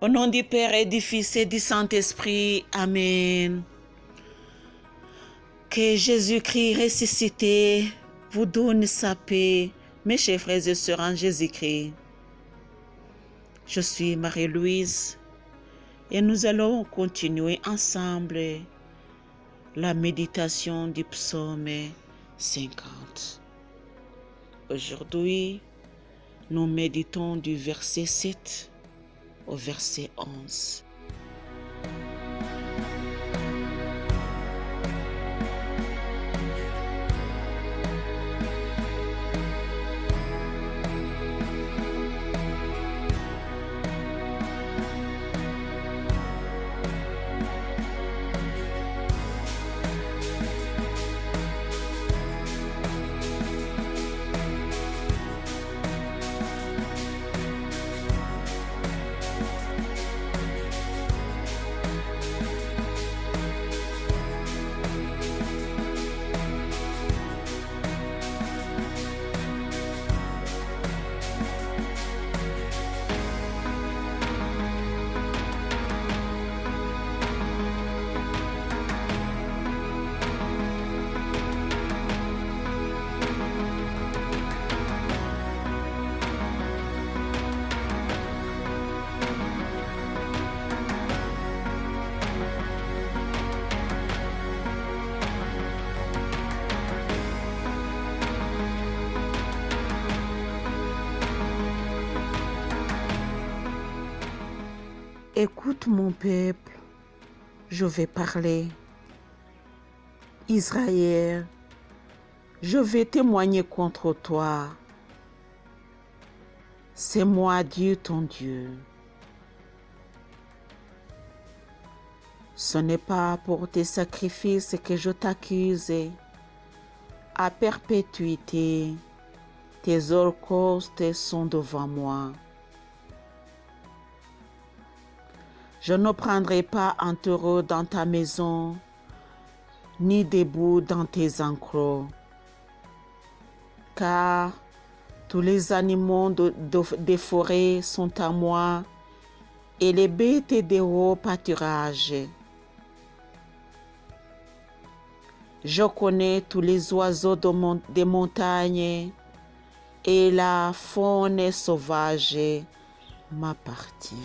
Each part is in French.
Au nom du Père et du Fils et du Saint-Esprit. Amen. Que Jésus-Christ ressuscité vous donne sa paix, mes chers frères et sœurs en Jésus-Christ. Je suis Marie-Louise et nous allons continuer ensemble la méditation du psaume 50. Aujourd'hui, nous méditons du verset 7 au verset 11. Écoute mon peuple, je vais parler. Israël, je vais témoigner contre toi. C'est moi Dieu ton Dieu. Ce n'est pas pour tes sacrifices que je t'accuse. À perpétuité, tes holocaustes sont devant moi. Je ne prendrai pas un taureau dans ta maison, ni debout dans tes enclos, car tous les animaux des forêts sont à moi, et les bêtes des hauts pâturages. Je connais tous les oiseaux des montagnes, et la faune sauvage m'appartient.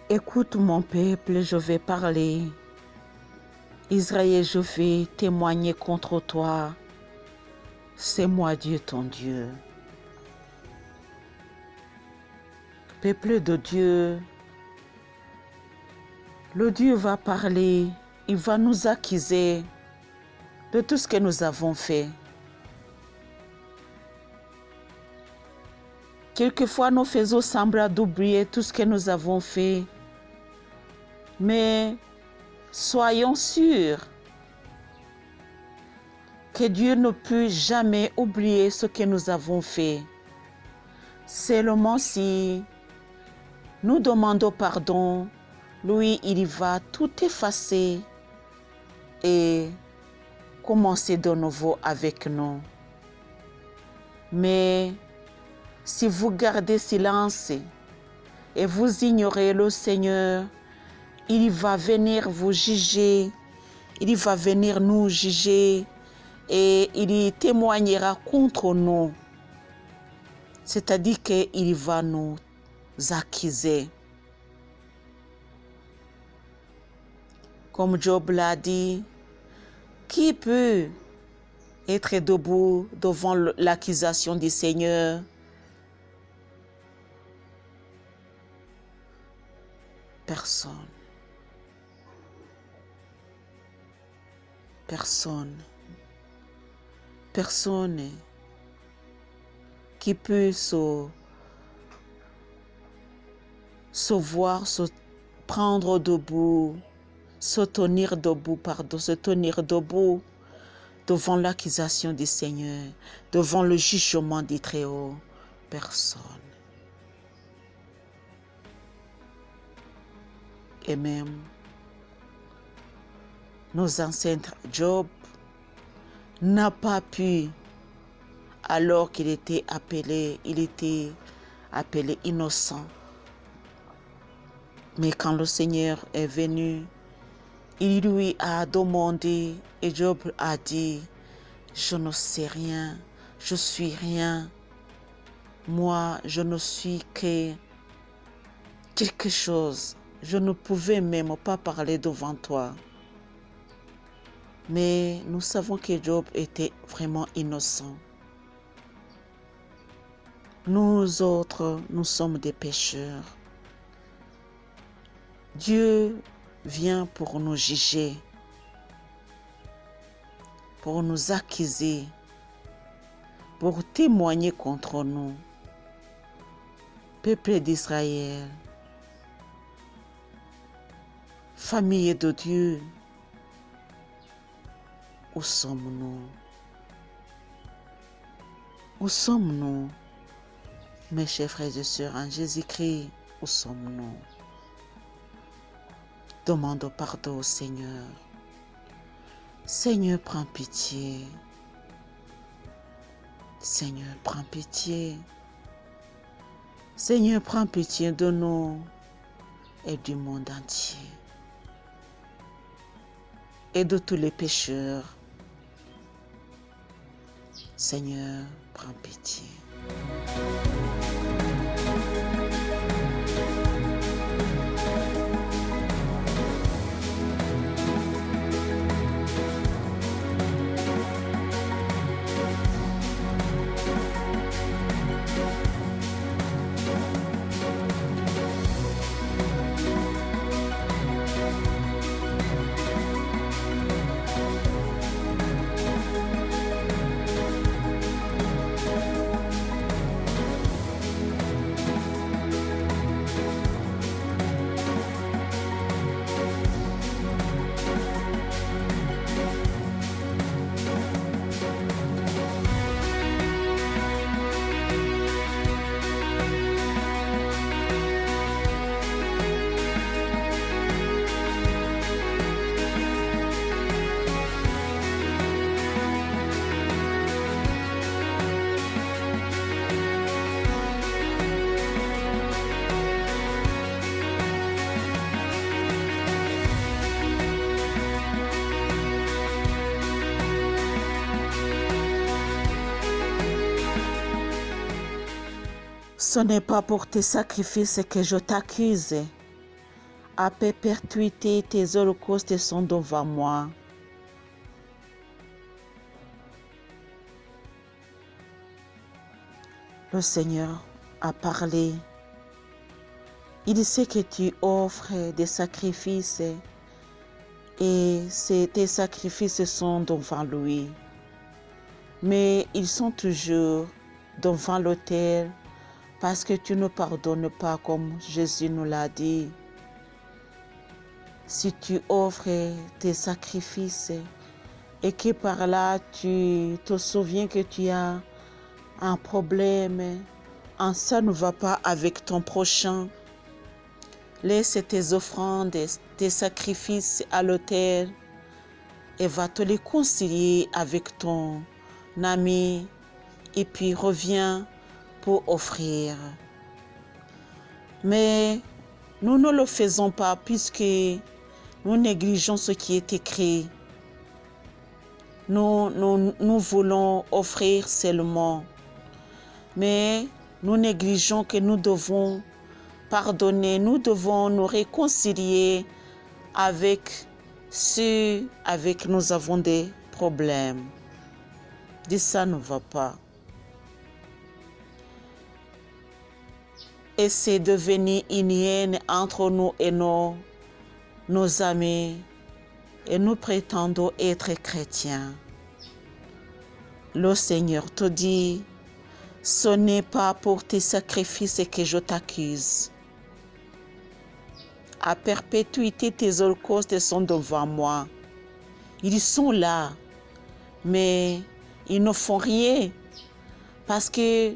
Écoute mon peuple, je vais parler. Israël, je vais témoigner contre toi. C'est moi Dieu ton Dieu. Peuple de Dieu, le Dieu va parler, il va nous accuser de tout ce que nous avons fait. Quelquefois, nous faisons semblant d'oublier tout ce que nous avons fait. Mais soyons sûrs que Dieu ne peut jamais oublier ce que nous avons fait. Seulement si nous demandons pardon, lui, il va tout effacer et commencer de nouveau avec nous. Mais si vous gardez silence et vous ignorez le Seigneur, il va venir vous juger, il va venir nous juger et il témoignera contre nous. C'est-à-dire qu'il va nous accuser. Comme Job l'a dit, qui peut être debout devant l'accusation du Seigneur? Personne. Personne. Personne qui peut se voir, se prendre debout, se tenir debout devant l'accusation du Seigneur, devant le jugement du Très-Haut. Personne. Et même nos ancêtres, Job n'a pas pu, alors qu'il était appelé innocent. Mais quand le Seigneur est venu, il lui a demandé et Job a dit, je ne sais rien, je suis rien. Moi, je ne suis que quelque chose. Je ne pouvais même pas parler devant toi. Mais nous savons que Job était vraiment innocent. Nous autres, nous sommes des pécheurs. Dieu vient pour nous juger, pour nous accuser, pour témoigner contre nous. Peuple d'Israël, famille de Dieu, où sommes-nous? Où sommes-nous? Mes chers frères et sœurs en Jésus-Christ, où sommes-nous? Demandons pardon au Seigneur. Seigneur, prends pitié. Seigneur, prends pitié. Seigneur, prends pitié de nous et du monde entier. Et de tous les pécheurs. Seigneur, prends pitié. Ce n'est pas pour tes sacrifices que je t'accuse. À perpétuité, tes holocaustes sont devant moi. Le Seigneur a parlé. Il sait que tu offres des sacrifices et tes sacrifices sont devant lui. Mais ils sont toujours devant l'autel parce que tu ne pardonnes pas comme Jésus nous l'a dit. si tu offres tes sacrifices et que par là tu te souviens que tu as un problème, ça ne va pas avec ton prochain, laisse tes offrandes, tes sacrifices à l'autel et va te les concilier avec ton ami et puis reviens pour offrir. Mais nous ne le faisons pas puisque nous négligeons ce qui est écrit. Nous voulons offrir seulement, mais nous négligeons que nous devons pardonner, nous devons nous réconcilier avec ceux avec qui nous avons des problèmes. Et ça ne va pas. Et c'est devenu une haine entre nous et nos amis, et nous prétendons être chrétiens. Le Seigneur te dit, ce n'est pas pour tes sacrifices que je t'accuse. À perpétuité, tes holocaustes sont devant moi. Ils sont là, mais ils ne font rien parce que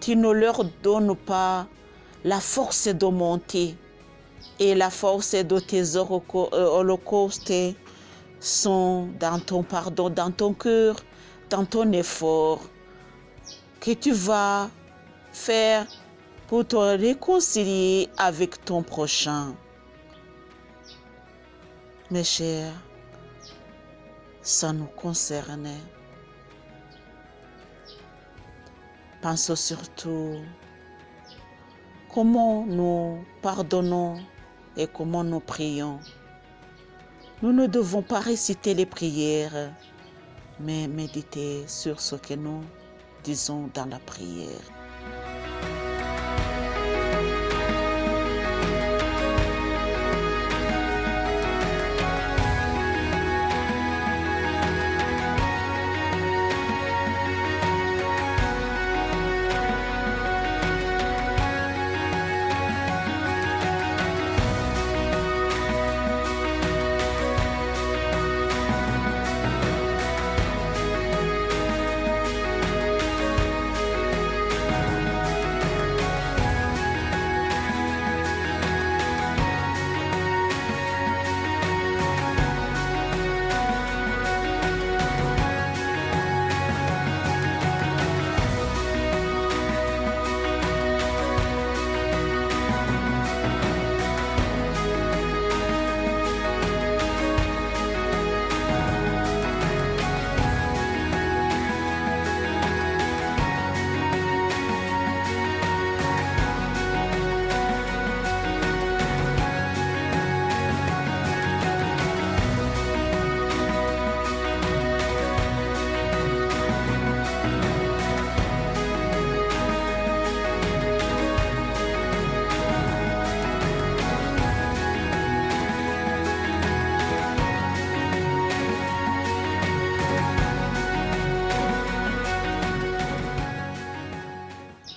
tu ne leur donnes pas la force de monter. Et la force de tes holocaustes sont dans ton pardon, dans ton cœur, dans ton effort que tu vas faire pour te réconcilier avec ton prochain. Mes chers, ça nous concerne. Pensons surtout comment nous pardonnons et comment nous prions. Nous ne devons pas réciter les prières, mais méditer sur ce que nous disons dans la prière.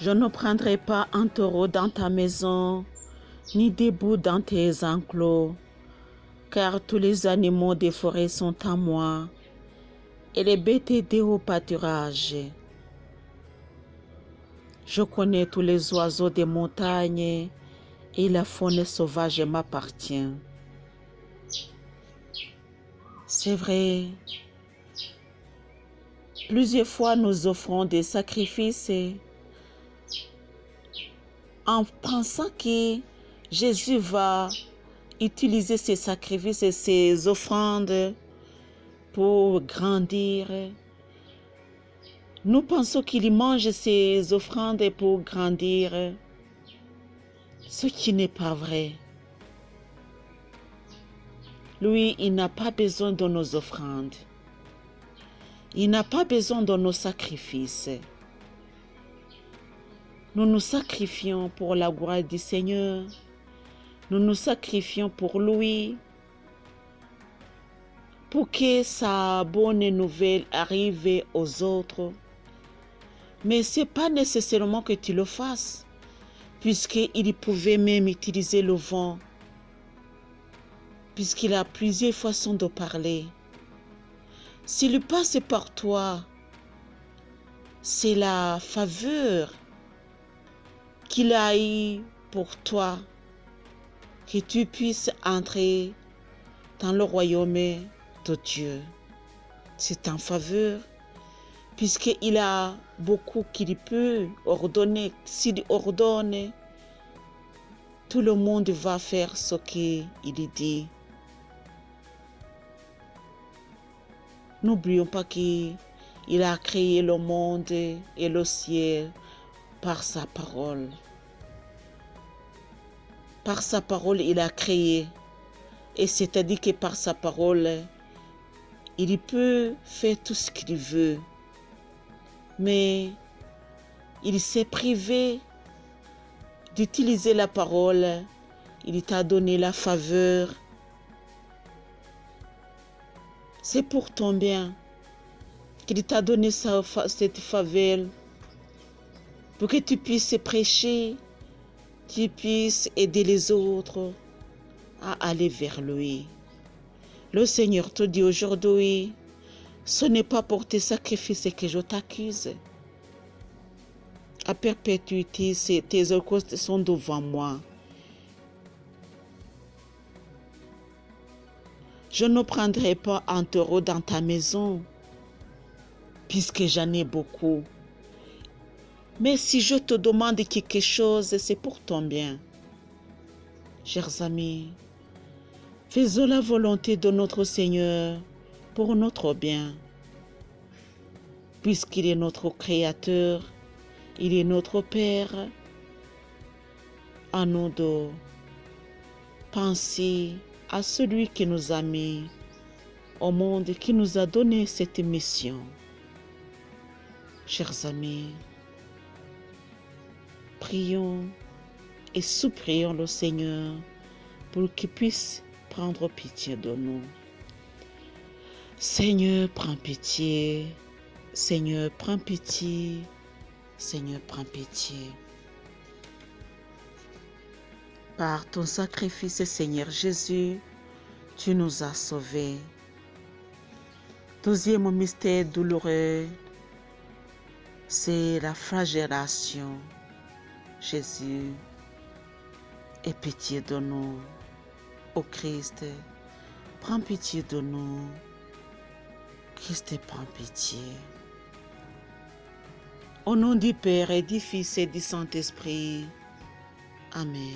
Je ne prendrai pas un taureau dans ta maison, ni des boucs dans tes enclos, car tous les animaux des forêts sont à moi, et les bêtes des hauts pâturages. Je connais tous les oiseaux des montagnes, et la faune sauvage m'appartient. C'est vrai, plusieurs fois nous offrons des sacrifices en pensant que Jésus va utiliser ces sacrifices et ces offrandes pour grandir. Nous pensons qu'il mange ces offrandes pour grandir, ce qui n'est pas vrai. Lui, il n'a pas besoin de nos offrandes. Il n'a pas besoin de nos sacrifices. Nous nous sacrifions pour la gloire du Seigneur. Nous nous sacrifions pour lui, pour que sa bonne nouvelle arrive aux autres. Mais ce n'est pas nécessairement que tu le fasses, puisqu'il pouvait même utiliser le vent, puisqu'il a plusieurs façons de parler. S'il passe par toi, c'est la faveur qu'il a eue pour toi, que tu puisses entrer dans le royaume de Dieu. C'est en faveur, puisqu'il a beaucoup qu'il peut ordonner. S'il ordonne, tout le monde va faire ce qu'il dit. N'oublions pas qu'il a créé le monde et le ciel par sa parole. Par sa parole, il a créé. Et c'est-à-dire que par sa parole, il peut faire tout ce qu'il veut. Mais il s'est privé d'utiliser la parole. Il t'a donné la faveur. C'est pour ton bien qu'il t'a donné cette faveur pour que tu puisses prêcher, tu puisses aider les autres à aller vers lui. Le Seigneur te dit aujourd'hui, ce n'est pas pour tes sacrifices que je t'accuse. À perpétuité, tes holocaustes sont devant moi. Je ne prendrai pas un taureau dans ta maison, puisque j'en ai beaucoup. Mais si je te demande quelque chose, c'est pour ton bien. Chers amis, faisons la volonté de notre Seigneur pour notre bien, puisqu'il est notre Créateur, il est notre Père. À nous de penser à celui qui nous a mis au monde, qui nous a donné cette mission. Chers amis, prions et supplions le Seigneur pour qu'il puisse prendre pitié de nous. Seigneur, prends pitié. Seigneur, prends pitié. Seigneur, prends pitié. Par ton sacrifice, Seigneur Jésus, tu nous as sauvés. Deuxième mystère douloureux, c'est la flagellation. Jésus, aie pitié de nous. Ô Christ, prends pitié de nous. Christ, prends pitié. Au nom du Père et du Fils et du Saint-Esprit. Amen.